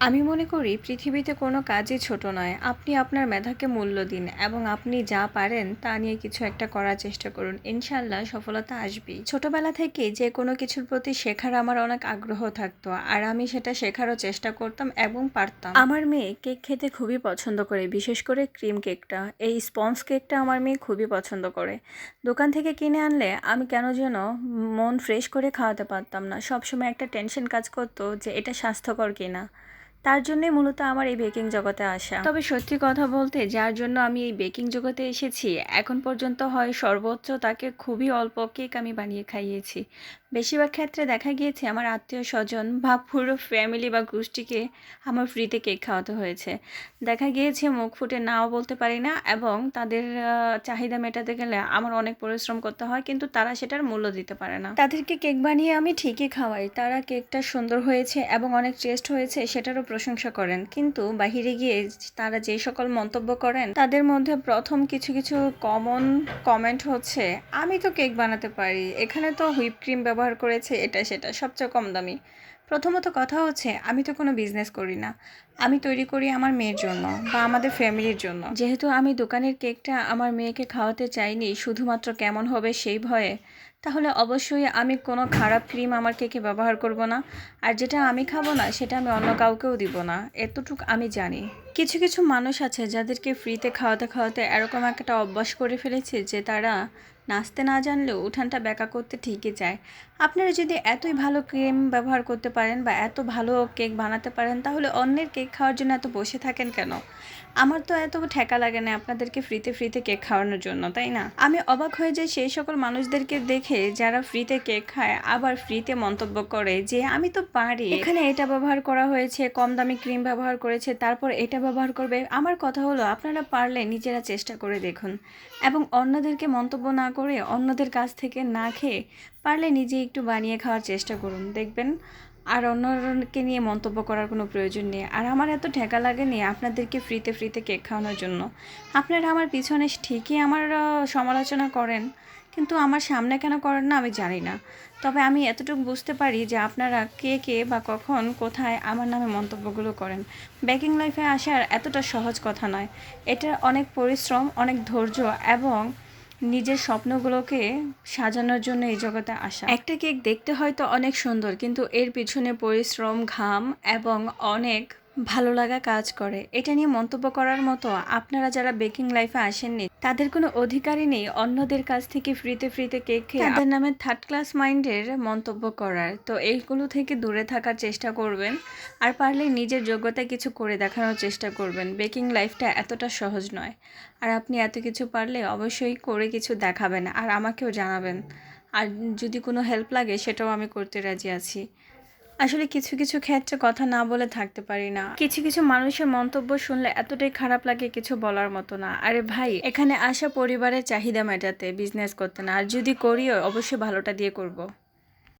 আমি মনে করি পৃথিবীতে কোনো কাজই ছোট নয়। আপনি আপনার মেধাকে মূল্য দিন এবং আপনি যা পারেন তা নিয়ে কিছু একটা করার চেষ্টা করুন। ইনশাআল্লাহ সফলতা আসবেই। ছোটবেলা থেকেই যে কোনো কিছুর প্রতি শেখার আমার অনেক আগ্রহ থাকতো। আর আমি সেটা শেখারও চেষ্টা করতাম এবং পারতাম। আমার মেয়ে কেক খেতে খুবই পছন্দ করে, বিশেষ করে ক্রিম কেকটা। এই স্পঞ্জ কেকটা আমার মেয়ে খুবই পছন্দ করে। দোকান থেকে কিনে আনলে আমি কেন যেন মন ফ্রেশ করে খাওয়াতে পারতাম না। সবসময় একটা টেনশন কাজ করতো যে এটা স্বাস্থ্যকর কিনা। তার জন্যই মূলত আমার এই বেকিং জগতে আসা। তবে সত্যি কথা বলতে, যার জন্য আমি এই বেকিং জগতে এসেছি, এখন পর্যন্ত হয় সর্বোচ্চ তাকে খুবই অল্প কেক আমি বানিয়ে খাইয়েছি। বেশিরভাগ ক্ষেত্রে দেখা গিয়েছে আমার আত্মীয় স্বজন বা পুরো ফ্যামিলি বা গোষ্ঠীকে আমার ফ্রিতে কেক খাওয়াতে হয়েছে। দেখা গিয়েছে মুখ ফুটে নাও বলতে পারি না, এবং তাদের চাহিদা মেটাতে গেলে আমার অনেক পরিশ্রম করতে হয়, কিন্তু তারা সেটার মূল্য দিতে পারে না। তাদেরকে কেক বানিয়ে আমি ঠিকই খাওয়াই, তারা কেকটা সুন্দর হয়েছে এবং অনেক টেস্ট হয়েছে সেটারও প্রশংসা করেন, কিন্তু বাহিরে গিয়ে তারা যে সকল মন্তব্য করেন তাদের মধ্যে প্রথম কিছু কিছু কমন কমেন্ট হচ্ছে, আমি তো কেক বানাতে পারি, এখানে তো হুইপ ক্রিম ব্যবহার করেছে, এটা সেটা সবচেয়ে কম দামি। প্রথমত কথা হচ্ছে, আমি তো কোনো বিজনেস করি না, আমি তৈরি করি আমার মেয়ের জন্য বা আমাদের ফ্যামিলির জন্য। যেহেতু আমি দোকানের কেকটা আমার মেয়েকে খাওয়াতে চাইনি শুধুমাত্র কেমন হবে সেই ভয়ে, তাহলে অবশ্যই আমি কোনো খারাপ ক্রিম আমার কেকে ব্যবহার করব না। আর যেটা আমি খাবো না সেটা আমি অন্য কাউকেও দিব না, এতটুক আমি জানি। কিছু কিছু মানুষ আছে যাদেরকে ফ্রিতে খাওয়াতে খাওয়াতে এরকম একটা অভ্যাস করে ফেলেছে যে তারা নাচতে না জানলেও উঠানটা ব্যাকা করতে ঠিকই চায়। আপনারা যদি এতই ভালো ক্রিম ব্যবহার করতে পারেন বা এত ভালো কেক বানাতে পারেন, তাহলে অন্যের কেক খাওয়ার জন্য এত বসে থাকেন কেন? আমার তো এত ঠেকা লাগে না আপনাদেরকে ফ্রিতে ফ্রিতে কেক খাওয়ানোর জন্য, তাই না? আমি অবাক হয়ে যাই সেই সকল মানুষদেরকে দেখে যারা ফ্রিতে কেক খায় আবার ফ্রিতে মন্তব্য করে যে আমি তো পারি, এখানে এটা ব্যবহার করা হয়েছে, কম দামি ক্রিম ব্যবহার করেছে, তারপর এটা ব্যবহার করবে। আমার কথা হলো, আপনারা পারলে নিজেরা চেষ্টা করে দেখুন এবং অন্যদেরকে মন্তব্য না করে, অন্যদের কাছ থেকে না খেয়ে পারলে নিজে একটু বানিয়ে খাওয়ার চেষ্টা করুন, দেখবেন আর অন্যকে নিয়ে মন্তব্য করার কোনো প্রয়োজন নেই। আর আমার এত ঠেকা লাগেনি আপনাদেরকে ফ্রিতে ফ্রিতে কেক খাওয়ানোর জন্য। আপনারা আমার পিছনে ঠিকই আমার সমালোচনা করেন, কিন্তু আমার সামনে কেন করেন না আমি জানি না। তবে আমি এতটুকু বুঝতে পারি যে আপনারা কে কে বা কখন কোথায় আমার নামে মন্তব্যগুলো করেন। বেকিং লাইফে আসার এতটা সহজ কথা নয়, এটা অনেক পরিশ্রম, অনেক ধৈর্য এবং নিজের স্বপ্নগুলোকে সাজানোর জন্য এই জগতে আসা। একটা কেক দেখতে হয়তো অনেক সুন্দর, কিন্তু এর পিছনে পরিশ্রম, ঘাম এবং অনেক ভালো লাগা কাজ করে। এটা নিয়ে মন্তব্য করার মতো আপনারা যারা বেকিং লাইফে আসেননি তাদের কোনো অধিকারই নেই অন্যদের কাছ থেকে ফ্রিতে ফ্রিতে কেক খেয়ে তাদের নামে থার্ড ক্লাস মাইন্ডের মন্তব্য করার। তো এইগুলো থেকে দূরে থাকার চেষ্টা করবেন, আর পারলে নিজের যোগ্যতায় কিছু করে দেখানোর চেষ্টা করবেন। বেকিং লাইফটা এতটা সহজ নয়, আর আপনি এত কিছু পারলে অবশ্যই করে কিছু দেখাবেন আর আমাকেও জানাবেন। আর যদি কোনো হেল্প লাগে সেটাও আমি করতে রাজি আছি। আসলে কিছু কিছু ক্ষেত্রে কথা না বলে থাকতে পারি না। কিছু কিছু মানুষের মন্তব্য শুনলে এতটাই খারাপ লাগে, কিছু বলার মতো না। আরে ভাই, এখানে আসা পরিবারের চাহিদা মেটাতে, বিজনেস করতে না। আর যদি করিও অবশ্যই ভালোটা দিয়ে করব।